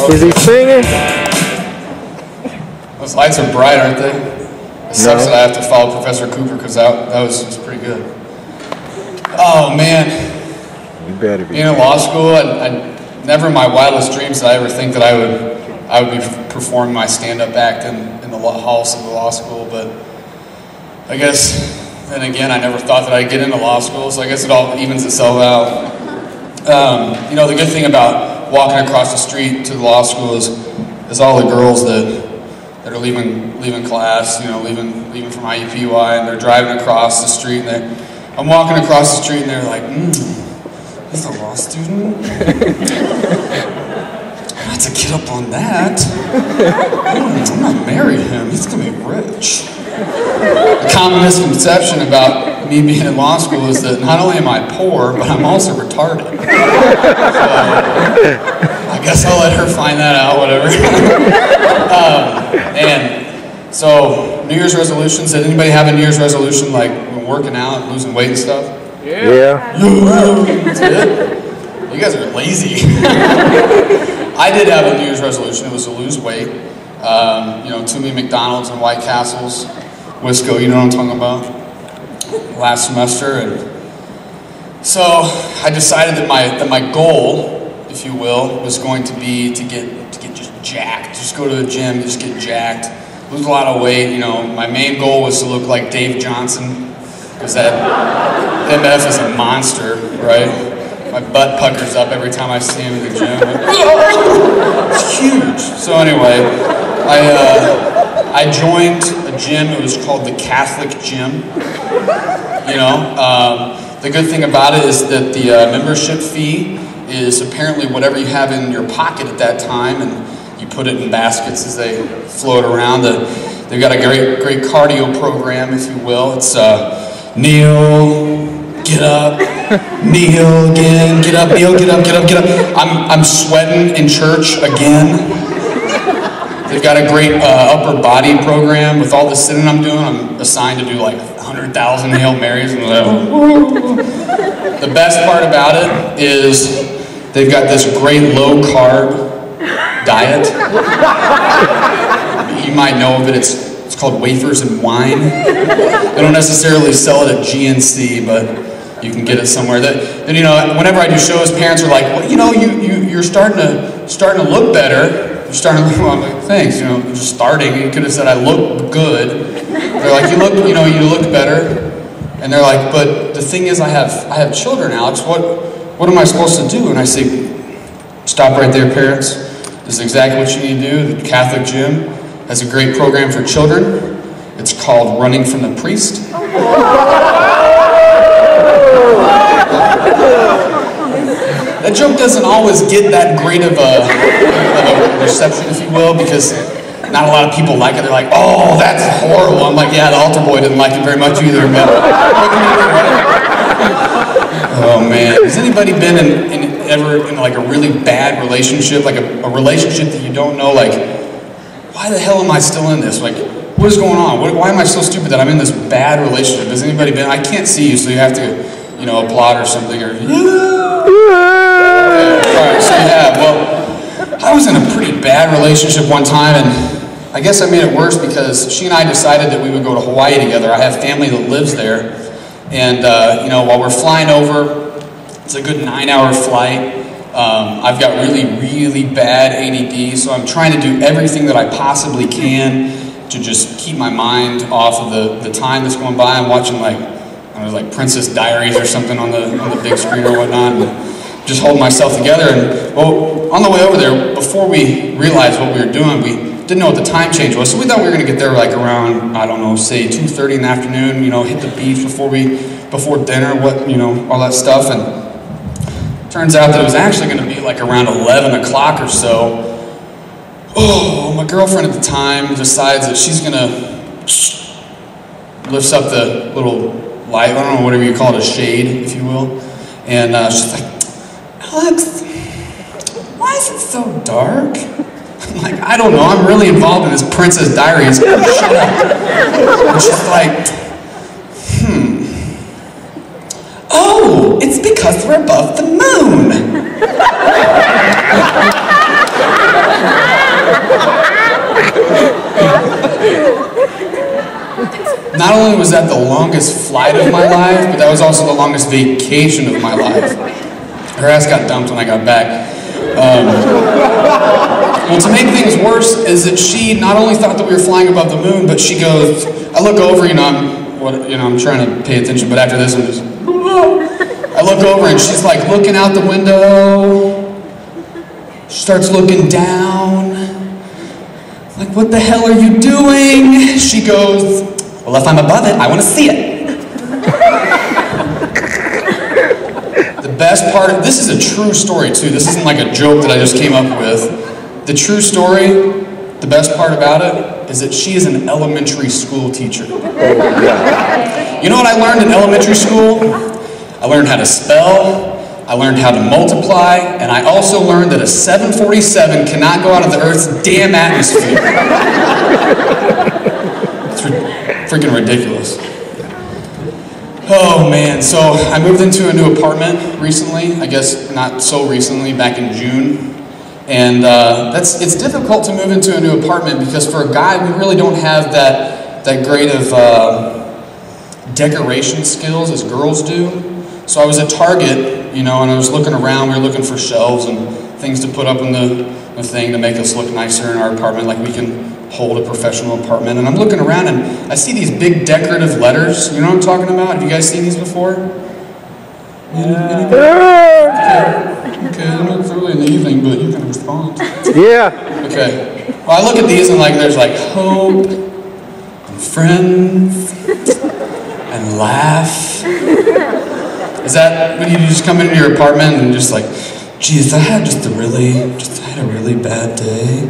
Is he singing? Those lights are bright, aren't they? It sucks that I have to follow Professor Cooper because that was pretty good. Oh man. You better be. Being in law school, I never in my wildest dreams did I ever think that I would be performing my stand-up act in the halls of the law school, but I guess then again I never thought that I'd get into law school, so I guess it all evens itself out. You know, the good thing about walking across the street to the law school is all the girls that are leaving class, you know, leaving from IUPUI, and they're driving across the street, and I'm walking across the street, and they're like, he's a law student? I'd like to get up on that. I'm gonna marry him, he's gonna be rich. The common misconception about me being in law school is that not only am I poor, but I'm also retarded. So, I guess I'll let her find that out, whatever. And so, New Year's resolutions, did anybody have a New Year's resolution, like working out, losing weight and stuff? Yeah. That's it? You guys are lazy. I did have a New Year's resolution. It was to lose weight. You know, too many McDonald's and White Castles. Wisco, you know what I'm talking about? Last semester. And so I decided that my goal, if you will, was going to be to get just jacked. Just go to the gym, just get jacked. Lose a lot of weight. You know, my main goal was to look like Dave Johnson, because that MF is a monster, right? My butt puckers up every time I see him in the gym. It's huge. So anyway, I joined a gym. It was called the Catholic Gym. You know, the good thing about it is that the membership fee is apparently whatever you have in your pocket at that time, and you put it in baskets as they float around. They've got a great cardio program, if you will. It's kneel, get up, kneel again, get up, kneel, get up, get up, get up. I'm sweating in church again. They've got a great upper body program. With all the sitting I'm doing, I'm assigned to do like 100,000 Hail Marys. And the best part about it is they've got this great low carb diet. You might know of it. It's called Wafers and Wine. They don't necessarily sell it at GNC, but you can get it somewhere. Then you know, whenever I do shows, parents are like, well, you know, you're starting to look better. You're starting to look. Well, I'm like, thanks. You know, I'm just starting. You could have said I look good. They're like, you look better. And they're like, but the thing is, I have children, Alex. What am I supposed to do? And I say, stop right there, parents. This is exactly what you need to do. The Catholic Gym has a great program for children. It's called Running from the Priest. That joke doesn't always get that great of a reception, if you will, because not a lot of people like it. They're like, oh, that's horrible. I'm like, yeah, the altar boy didn't like it very much either. But oh man, has anybody been ever in like a really bad relationship, like a relationship that you don't know, like, why the hell am I still in this? Like, what is going on? Why am I so stupid that I'm in this bad relationship? Has anybody been? I can't see you, so you have to, you know, applaud or something. Or alright, so yeah, well, I was in a pretty bad relationship one time, and I guess I made it worse because she and I decided that we would go to Hawaii together. I have family that lives there, and you know, while we're flying over, it's a good 9-hour flight. I've got really bad ADD, so I'm trying to do everything that I possibly can to just keep my mind off of the time that's going by. I'm watching like Princess Diaries or something on the big screen or whatnot, and just holding myself together. And well, on the way over there, before we realized what we were doing, we didn't know what the time change was, so we thought we were going to get there like around, I don't know, say 2:30 in the afternoon. You know, hit the beach before dinner, all that stuff. And turns out that it was actually going to be like around 11 o'clock or so. Oh, my girlfriend at the time decides that she's going to lifts up the little light, I don't know, whatever you call it, a shade, if you will. And she's like, Alex, why is it so dark? I'm like, I don't know, I'm really involved in this Princess Diaries. Shut up. And she's like, oh, it's because we're above the moon. only was that the longest flight of my life, but that was also the longest vacation of my life. Her ass got dumped when I got back. Well, to make things worse is that she not only thought that we were flying above the moon, but she goes, I look over, I'm trying to pay attention, but after this I'm just, I look over and she's like looking out the window. She starts looking down. Like, what the hell are you doing? She goes, well, if I'm above it, I want to see it. The best part, this is a true story too. This isn't like a joke that I just came up with. The true story, the best part about it, is that she is an elementary school teacher. You know what I learned in elementary school? I learned how to spell, I learned how to multiply, and I also learned that a 747 cannot go out of the Earth's damn atmosphere. It's freaking ridiculous. Oh man, so I moved into a new apartment recently, I guess not so recently, back in June. And it's difficult to move into a new apartment because for a guy, we really don't have that great of decoration skills as girls do. So I was at Target, and I was looking around, we were looking for shelves and things to put up in the thing to make us look nicer in our apartment, like we can hold a professional apartment. And I'm looking around and I see these big decorative letters. You know what I'm talking about? Have you guys seen these before? Okay, I know it's early in the evening, but you can respond. Yeah. Okay. Well, I look at these and there's like hope and friends and laugh. Is that when you just come into your apartment and just like, geez, I had a really bad day.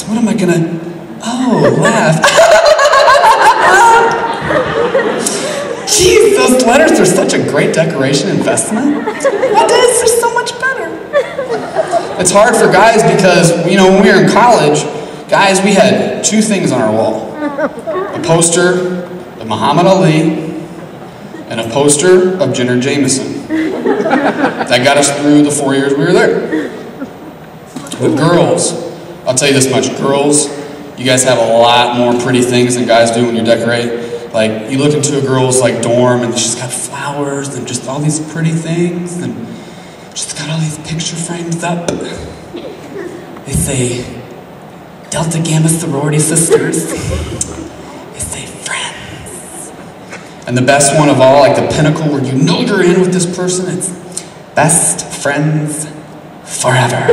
What am I gonna, laugh. Jeez, those letters are such a great decoration investment. What is? They're so much better. It's hard for guys because, when we were in college, guys, we had two things on our wall. A poster of Muhammad Ali and a poster of Jenner Jameson. That got us through the 4 years we were there. With girls, I'll tell you this much, girls, you guys have a lot more pretty things than guys do when you decorate. Like, you look into a girl's dorm and she's got flowers and just all these pretty things and she's got all these picture frames up. They say, Delta Gamma sorority sisters. They say friends. And the best one of all, the pinnacle where you're in with this person, it's best friends forever.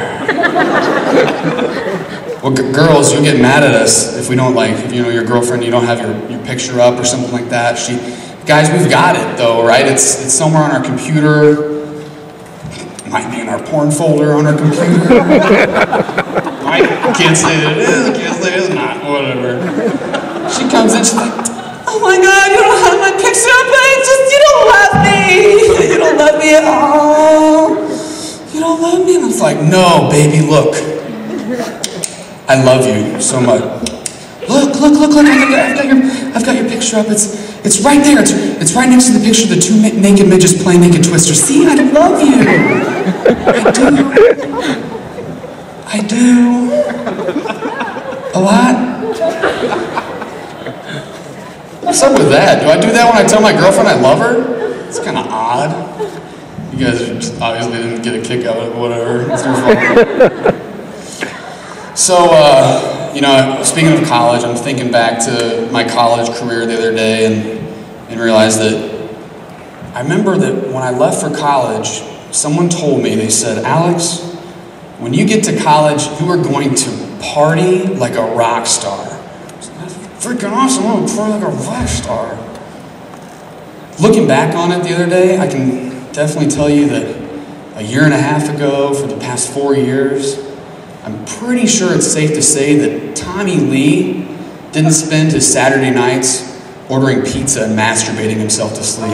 Well, girls, you'll get mad at us if we don't if your girlfriend, you don't have your picture up or something like that. Guys, we've got it though, right? It's somewhere on our computer. It might be in our porn folder on our computer. I can't say that it is, I can't say it's not, whatever. She comes in, she's like, oh my God, you don't have my picture up, you don't love me. You don't love me at all. You don't love me? And I was like, no, baby, look. I love you so much. Look, I've got your picture up. It's right there. It's right next to the picture of the two naked midgets playing naked twister. See, I love you. I do. A lot. What's up with that? Do I do that when I tell my girlfriend I love her? It's kind of odd. You guys just obviously didn't get a kick out of it, but whatever. It's your fault. So, speaking of college, I'm thinking back to my college career the other day and realized that I remember that when I left for college, someone told me, they said, Alex, when you get to college, you are going to party like a rock star. That's freaking awesome, I'm going to party like a rock star. Looking back on it the other day, I can definitely tell you that a year and a half ago, for the past 4 years, I'm pretty sure it's safe to say that Tommy Lee didn't spend his Saturday nights ordering pizza and masturbating himself to sleep.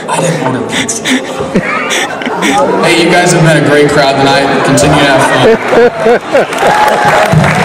I didn't order pizza. Hey, you guys have been a great crowd tonight. Continue to have fun.